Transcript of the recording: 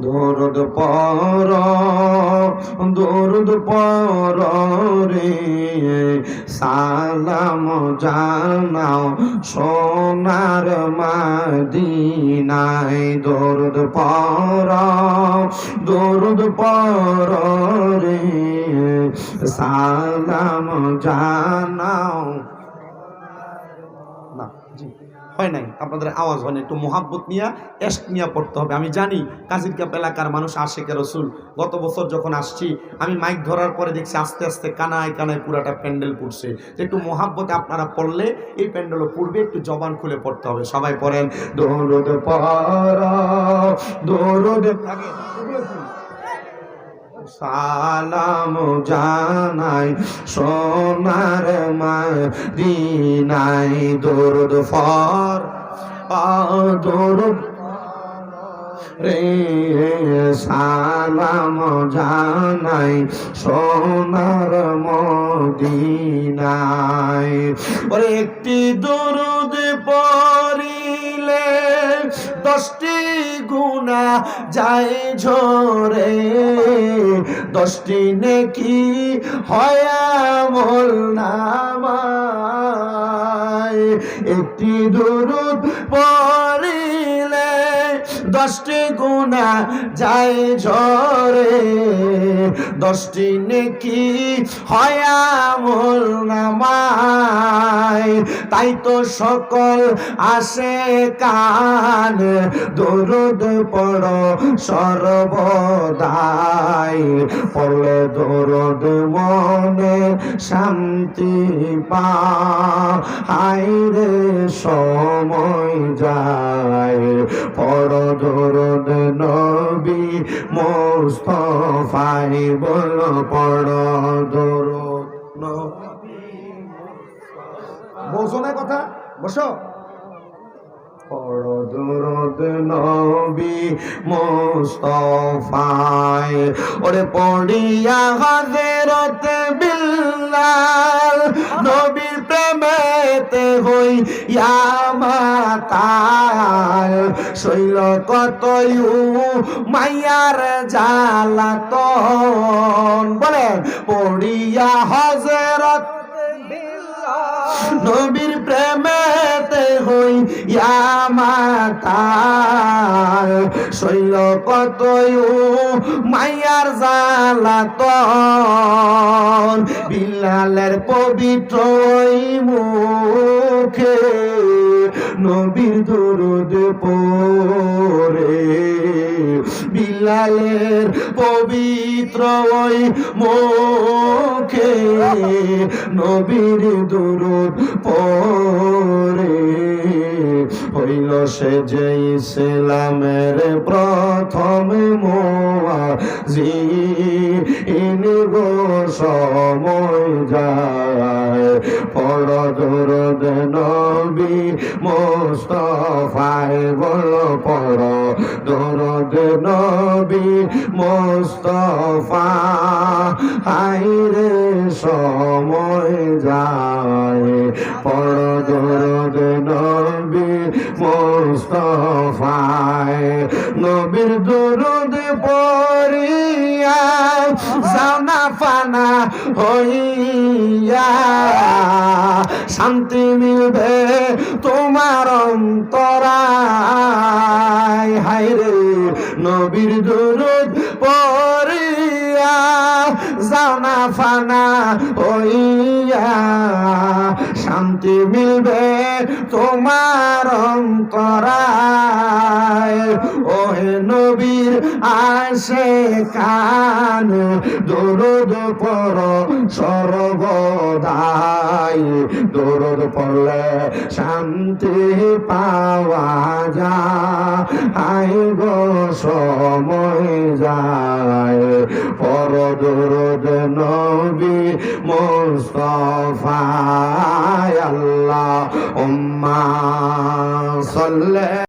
দরুদ পড় দরুদ পড় রে সালাম জানাও সোনার মদিনায় দরুদ পড় দরুদ পড় রে সালাম জানাও। না জি হয় নাই, আপনাদের আওয়াজ হয় না, একটু মোহাব্বত নিয়ে এশক নিয়ে পড়তে হবে। আমি জানি কাজিরকাপ এলাকার মানুষ আশিকে রসুল। গত বছর যখন আসছি আমি মাইক ধরার পরে দেখছি আস্তে আস্তে কানায় কানায় পুরাটা প্যান্ডেল পুড়ছে। একটু মোহাব্বতে আপনারা পড়লে এই প্যান্ডেলও পুড়বে, একটু জবান খুলে পড়তে হবে। সবাই পড়েন দরুদ পড়ো দরুদ সালাম জানাই সোনার মদিনায় দরুদ ফর দরুদ রে সালাম জানাই সোনার মদিনায়। ওরে একটি দরুদ পড়িলে 10টি গুনাহ যায় ঝরে, 10টি নেকি হয় আমল নামায়। একটি দরুদ পড়িলে 10টি গুনাহ যায় ঝরে, 10টি নেকি হয় আমল নামায়। তাই তো সকল আসে কান দরুদ পড়ো সর্বদাই, পড়লে দরুদ মনে শান্তি পায় রে সময় যায়। পড়ো দরুদ নবী মুস্তাফায়, বলো পড়ো দরুদ নবী। বসো না কথা, বসো। পড়ো দরুদ নবী মুস্তাফায়। ওরে পড়িয়া হযরত বিল্লাল নবীর প্রেমেতে হইয়া মাতাল, শৈল কতই মাইয়ার জ্বালাতন। বলেন পড়িয়া হযরত নবীর প্রেমেতে হইয়া মাতাল, শৈল কতই মাইয়ার জ্বালাতন। বিল্লালের পবিত্র মুখে নবীর দরুদ পড়ে, বিল্লালের পবিত্র মুখে নবীর দরুদ পড়ে। হইল সে যে ইসলামের প্রথম মুয়াজ্জিন গো সময় যায়। পড়ো দরুদ নবী মুস্তাফায়, বলো পড়ো দরুদ নবী মুস্তাফা। হায়রে সময় যায়, পড়ো দরুদ নবী মুস্তাফায়। নবীর দরুদ পড়িয়া জানা ফানা হইয়া, শান্তি মিলবে তোমার অন্তরায়। হায়রে নবীর দরুদ পড়িয়া জানা ফানা হইয়া, শান্তি মিলবে তোমার অন্তরায়। ওহে নবীর আশিকান দরুদ পড়ো সর্বদাই, দরুদ পড়লে শান্তি পাওয়া যায় গো সময় যায়। পড়ো দরুদ নবী মুস্তাফা।